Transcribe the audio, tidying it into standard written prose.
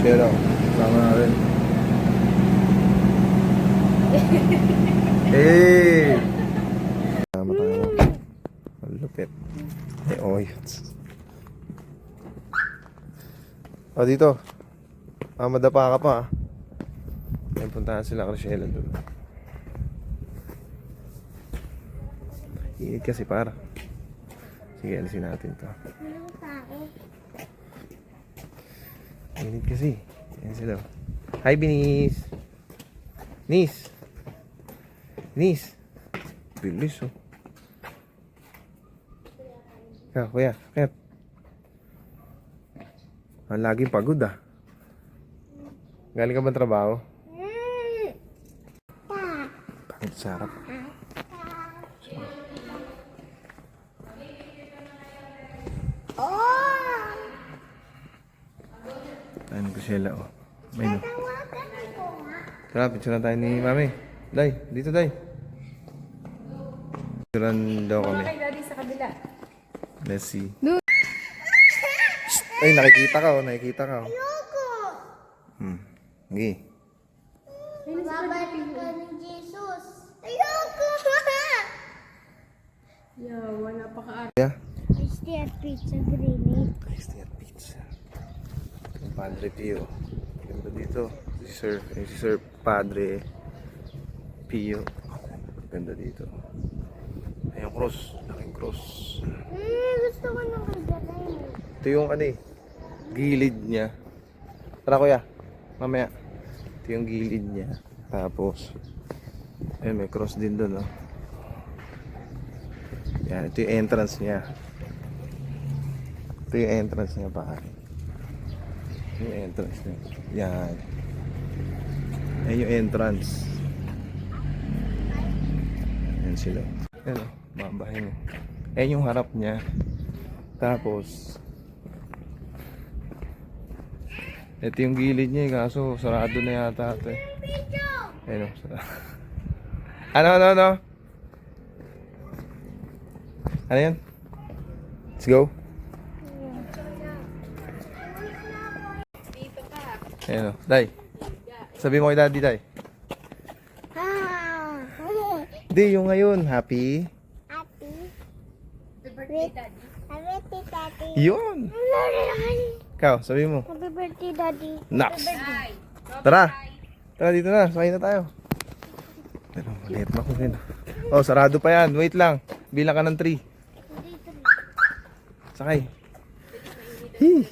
Yun o, sama natin. Hey! Sama tayo. Malupit. Eh, oh, yun. O, dito. Madapa ka pa. May puntahan sila Rochelle doon. Init kasi para. Sige, alisin natin to. Init kasi. Yan sila. Hi, Binis! Nis! Nis! Bilis, oh. Kuya, kaya. Laging pagod, ah. Galing ka ba trabaho? Pangit sarap. Ayun ko sila, oh. May no. Tara, picture na tayo ni Mami. Day, dito Day. Picturean daw kami. Kay Daddy sa kabila. Let's see. Ay, nakikita ka, oh. Nakikita ka, oh. Sige. Babalik ka ni Jesus. Ayoko! Yawa, napaka-art. Yeah. Christy at Pizza Granny. Christy at Pizza. Padre Pio. Ganda dito. Si Sir Padre Pio. Ganda dito. Ay, yung cross. Laking cross. Gusto ko nang kagaling. Ito yung ano eh. Gilid niya. Tara kuya. Mamaya. Ito yung gilid niya. Tapos ayun, may cross din doon, oh. Yan, ito yung entrance niya. Ito yung entrance niya, pare. Yung entrance niya. Yan. Ayan yung entrance. Ayan sila. Ayan, oh. Mabahay mo. Ayan yung harap niya. Tapos ito yung gilid niya, kaso sarado na yata ito eh. Ayun, sarado. Ano? Ano yan? Let's go. Dito ka. Ayun, Day. Sabi mo kay Daddy, Day. Di, yung ngayon. Happy? Happy. Happy birthday, Daddy. Happy birthday, Daddy. Yun. Ikaw, sabi mo. Happy birthday, Daddy. Nax. Bye. Tara. Tara, dito na. Sakay na tayo. Pero, maliit na ko din. Oh, sarado pa yan. Wait lang. Bilang ka ng 3. Sakay. Hee.